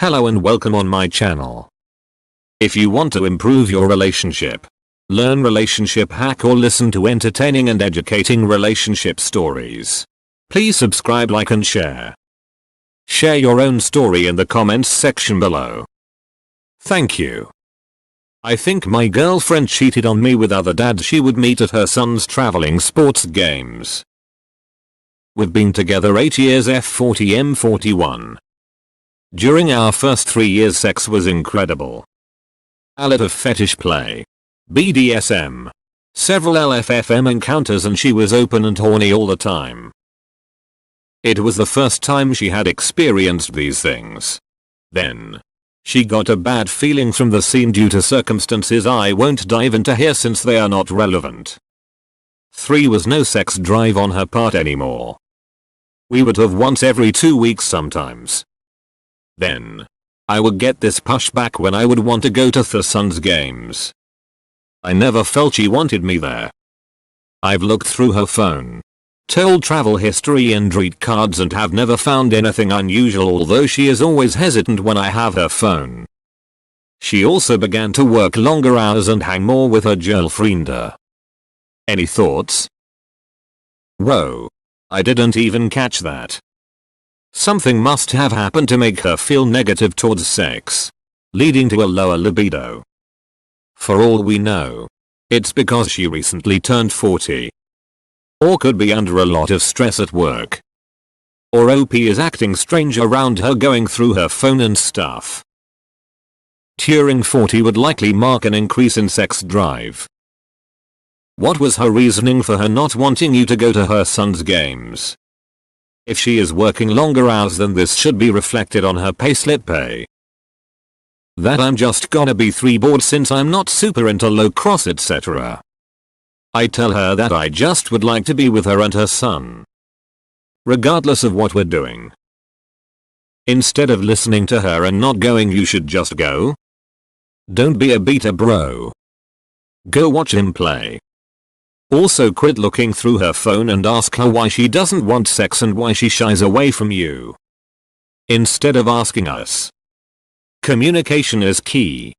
Hello and welcome on my channel. If you want to improve your relationship, learn relationship hack or listen to entertaining and educating relationship stories, please subscribe, like and share. Share your own story in the comments section below. Thank you. I think my girlfriend cheated on me with other dads she would meet at her son's traveling sports games. We've been together 8 years F40M41. During our first 3 years sex was incredible. A lot of fetish play, BDSM, several LFFM encounters, and she was open and horny all the time. It was the first time she had experienced these things. Then she got a bad feeling from the scene due to circumstances I won't dive into here since they are not relevant. 3 was no sex drive on her part anymore. We would have once every 2 weeks sometimes. Then I would get this pushback when I would want to go to the son's games. I never felt she wanted me there. I've looked through her phone, told travel history and read cards, and have never found anything unusual, although she is always hesitant when I have her phone. She also began to work longer hours and hang more with her girlfriend. Any thoughts? Whoa. I didn't even catch that. Something must have happened to make her feel negative towards sex, leading to a lower libido. For all we know, it's because she recently turned 40. Or could be under a lot of stress at work. Or OP is acting strange around her going through her phone and stuff. Turning 40 would likely mark an increase in sex drive. What was her reasoning for her not wanting you to go to her son's games? If she is working longer hours, then this should be reflected on her payslip pay. That I'm just gonna be 3 bored since I'm not super into low cross etc. I tell her that I just would like to be with her and her son, regardless of what we're doing. Instead of listening to her and not going, you should just go. Don't be a beta bro. Go watch him play. Also quit looking through her phone and ask her why she doesn't want sex and why she shies away from you, instead of asking us. Communication is key.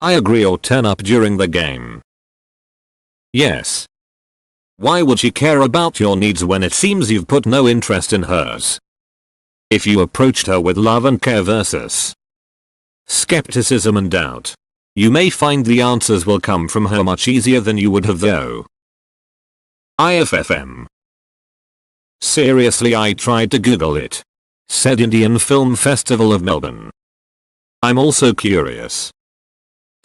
I agree, or turn up during the game. Yes. Why would she care about your needs when it seems you've put no interest in hers? If you approached her with love and care versus skepticism and doubt, you may find the answers will come from her much easier than you would have though. IFFM. Seriously, I tried to Google it. Said Indian Film Festival of Melbourne. I'm also curious.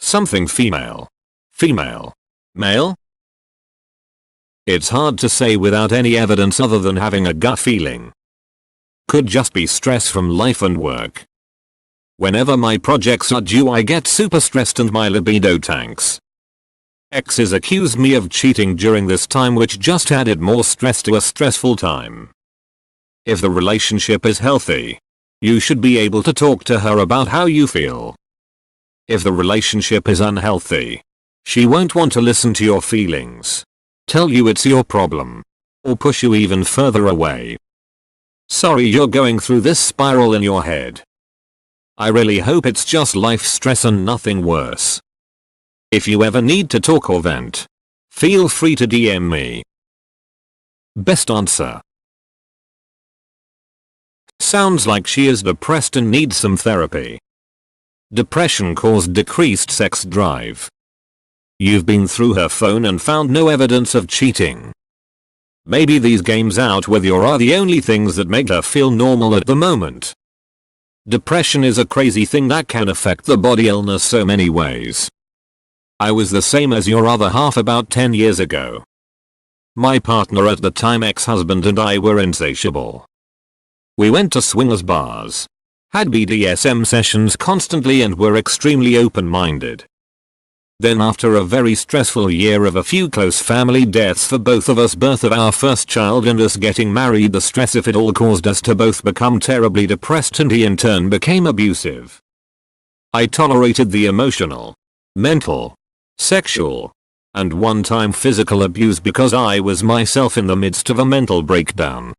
Something female. Female. Male? It's hard to say without any evidence other than having a gut feeling. Could just be stress from life and work. Whenever my projects are due, I get super stressed and my libido tanks. Exes accused me of cheating during this time, which just added more stress to a stressful time. If the relationship is healthy, you should be able to talk to her about how you feel. If the relationship is unhealthy, she won't want to listen to your feelings, tell you it's your problem, or push you even further away. Sorry you're going through this spiral in your head. I really hope it's just life stress and nothing worse. If you ever need to talk or vent, feel free to DM me. Best answer. Sounds like she is depressed and needs some therapy. Depression caused decreased sex drive. You've been through her phone and found no evidence of cheating. Maybe these games out with you are the only things that make her feel normal at the moment. Depression is a crazy thing that can affect the body, illness so many ways. I was the same as your other half about 10 years ago. My partner at the time, ex-husband, and I were insatiable. We went to swingers bars, had BDSM sessions constantly, and were extremely open-minded. Then after a very stressful year of a few close family deaths for both of us, birth of our first child, and us getting married, the stress of it all caused us to both become terribly depressed, and he in turn became abusive. I tolerated the emotional, mental, sexual, and one-time physical abuse because I was myself in the midst of a mental breakdown.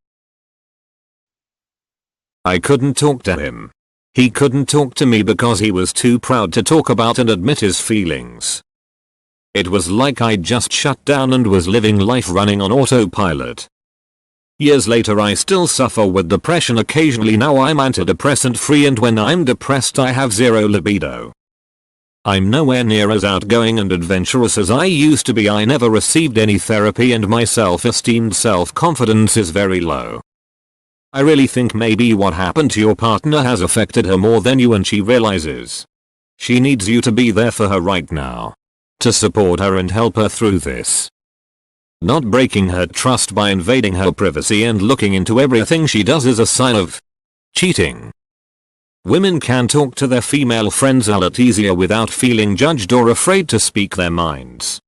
I couldn't talk to him. He couldn't talk to me because he was too proud to talk about and admit his feelings. It was like I'd just shut down and was living life running on autopilot. Years later I still suffer with depression occasionally. Now I'm antidepressant free, and when I'm depressed I have zero libido. I'm nowhere near as outgoing and adventurous as I used to be. I never received any therapy and my self-esteem, self-confidence is very low. I really think maybe what happened to your partner has affected her more than you, and she realizes. She needs you to be there for her right now. To support her and help her through this. Not breaking her trust by invading her privacy and looking into everything she does is a sign of cheating. Women can talk to their female friends a lot easier without feeling judged or afraid to speak their minds.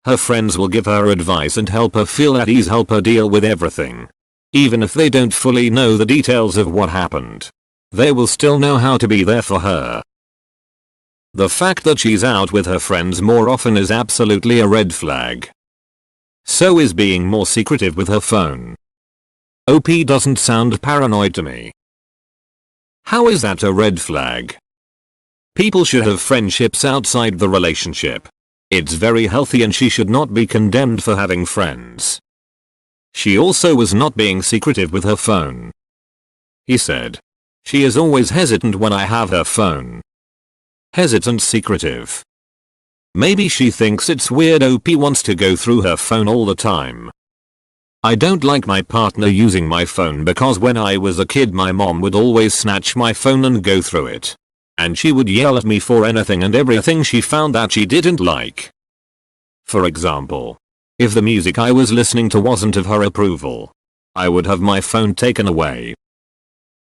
Her friends will give her advice and help her feel at ease, help her deal with everything. Even if they don't fully know the details of what happened, they will still know how to be there for her. The fact that she's out with her friends more often is absolutely a red flag. So is being more secretive with her phone. OP doesn't sound paranoid to me. How is that a red flag? People should have friendships outside the relationship. It's very healthy and she should not be condemned for having friends. She also was not being secretive with her phone. He said. She is always hesitant when I have her phone. Hesitant, secretive. Maybe she thinks it's weird OP wants to go through her phone all the time. I don't like my partner using my phone because when I was a kid my mom would always snatch my phone and go through it. And she would yell at me for anything and everything she found that she didn't like. For example, if the music I was listening to wasn't of her approval, I would have my phone taken away.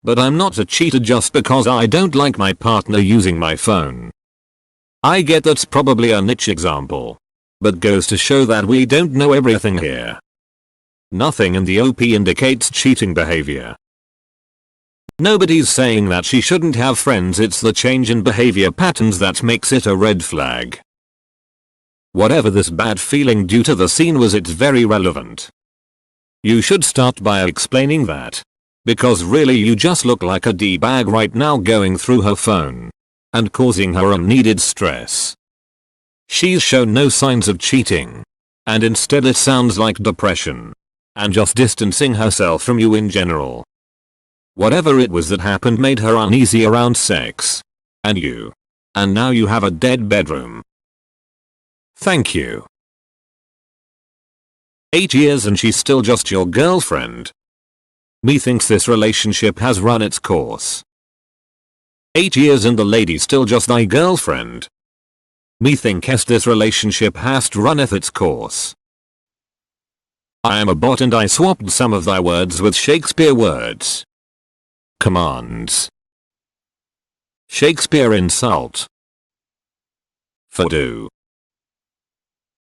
But I'm not a cheater just because I don't like my partner using my phone. I get that's probably a niche example, but goes to show that we don't know everything here. Nothing in the OP indicates cheating behavior. Nobody's saying that she shouldn't have friends, it's the change in behavior patterns that makes it a red flag. Whatever this bad feeling due to the scene was, it's very relevant. You should start by explaining that. Because really you just look like a D-bag right now going through her phone. And causing her unneeded stress. She's shown no signs of cheating. And instead it sounds like depression. And just distancing herself from you in general. Whatever it was that happened made her uneasy around sex. And you. And now you have a dead bedroom. Thank you. 8 years and she's still just your girlfriend. Methinks this relationship has run its course. 8 years and the lady's still just thy girlfriend. Methinkest this relationship hast runneth its course. I am a bot and I swapped some of thy words with Shakespeare words. Commands. Shakespeare insult. For do.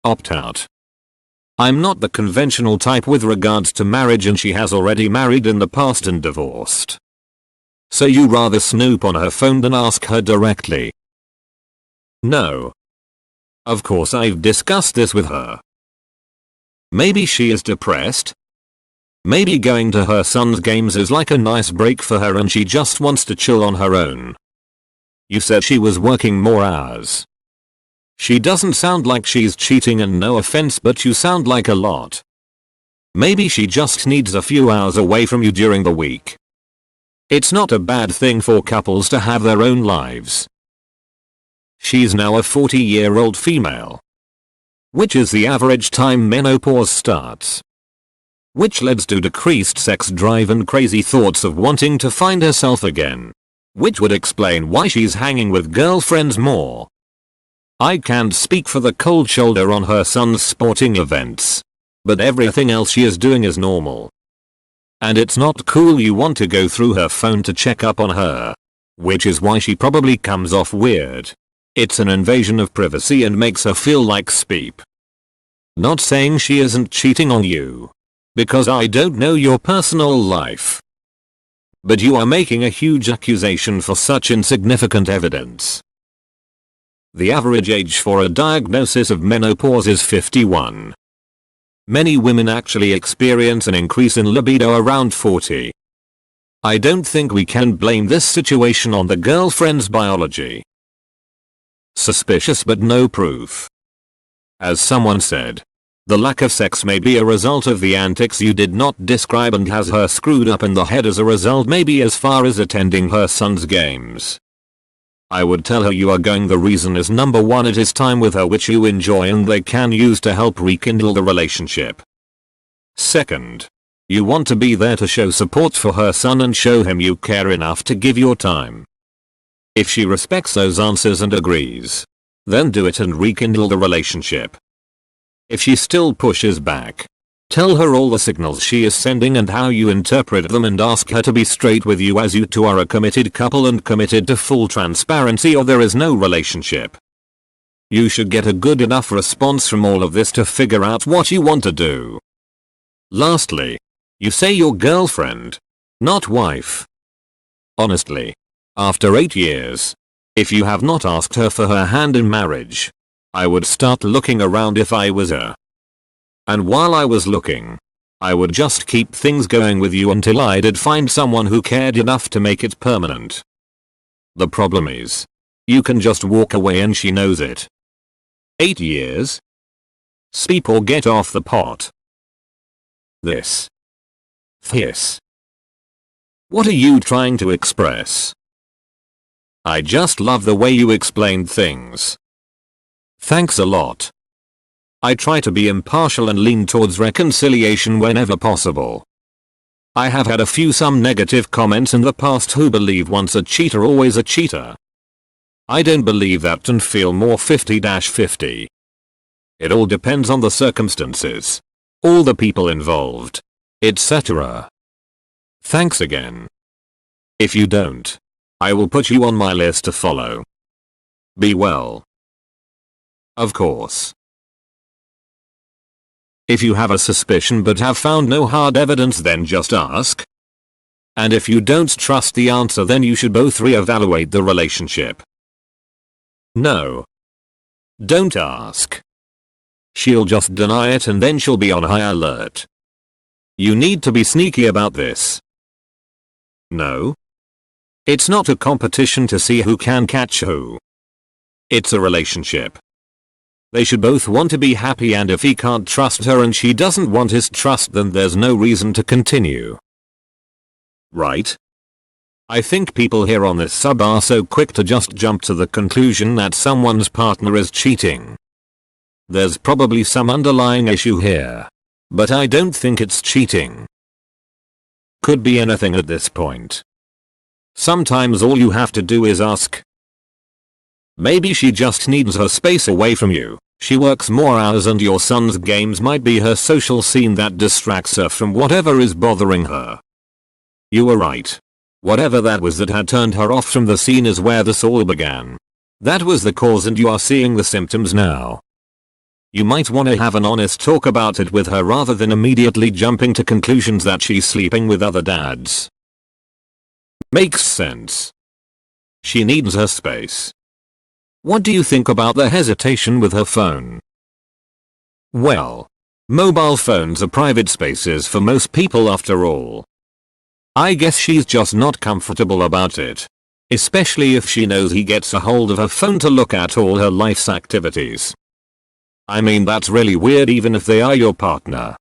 Opt out. I'm not the conventional type with regards to marriage and she has already married in the past and divorced. So you rather snoop on her phone than ask her directly? No. Of course I've discussed this with her. Maybe she is depressed? Maybe going to her son's games is like a nice break for her and she just wants to chill on her own. You said she was working more hours. She doesn't sound like she's cheating, and no offense but you sound like a lot. Maybe she just needs a few hours away from you during the week. It's not a bad thing for couples to have their own lives. She's now a 40-year-old female. Which is the average time menopause starts. Which leads to decreased sex drive and crazy thoughts of wanting to find herself again. Which would explain why she's hanging with girlfriends more. I can't speak for the cold shoulder on her son's sporting events. But everything else she is doing is normal. And it's not cool you want to go through her phone to check up on her. Which is why she probably comes off weird. It's an invasion of privacy and makes her feel like speep. Not saying she isn't cheating on you. Because I don't know your personal life. But you are making a huge accusation for such insignificant evidence. The average age for a diagnosis of menopause is 51. Many women actually experience an increase in libido around 40. I don't think we can blame this situation on the girlfriend's biology. Suspicious but no proof. As someone said, the lack of sex may be a result of the antics you did not describe and has her screwed up in the head as a result, maybe as far as attending her son's games. I would tell her you are going, the reason is number 1, it is time with her which you enjoy and they can use to help rekindle the relationship. Second, you want to be there to show support for her son and show him you care enough to give your time. If she respects those answers and agrees, then do it and rekindle the relationship. If she still pushes back, tell her all the signals she is sending and how you interpret them and ask her to be straight with you as you two are a committed couple and committed to full transparency or there is no relationship. You should get a good enough response from all of this to figure out what you want to do. Lastly, you say your girlfriend, not wife. Honestly, after 8 years, if you have not asked her for her hand in marriage, I would start looking around if I was her. And while I was looking, I would just keep things going with you until I did find someone who cared enough to make it permanent. The problem is, you can just walk away and she knows it. 8 years? Sleep or get off the pot. This. What are you trying to express? I just love the way you explained things. Thanks a lot. I try to be impartial and lean towards reconciliation whenever possible. I have had some negative comments in the past who believe once a cheater always a cheater. I don't believe that and feel more 50-50. It all depends on the circumstances, all the people involved, etc. Thanks again. If you don't, I will put you on my list to follow. Be well. Of course. If you have a suspicion but have found no hard evidence, then just ask. And if you don't trust the answer, then you should both re-evaluate the relationship. No. Don't ask. She'll just deny it and then she'll be on high alert. You need to be sneaky about this. No. It's not a competition to see who can catch who. It's a relationship. They should both want to be happy, and if he can't trust her and she doesn't want his trust, then there's no reason to continue. Right? I think people here on this sub are so quick to just jump to the conclusion that someone's partner is cheating. There's probably some underlying issue here, but I don't think it's cheating. Could be anything at this point. Sometimes all you have to do is ask. Maybe she just needs her space away from you. She works more hours and your son's games might be her social scene that distracts her from whatever is bothering her. You were right. Whatever that was that had turned her off from the scene is where this all began. That was the cause and you are seeing the symptoms now. You might want to have an honest talk about it with her rather than immediately jumping to conclusions that she's sleeping with other dads. Makes sense. She needs her space. What do you think about the hesitation with her phone? Well, mobile phones are private spaces for most people after all. I guess she's just not comfortable about it. Especially if she knows he gets a hold of her phone to look at all her life's activities. I mean, that's really weird even if they are your partner.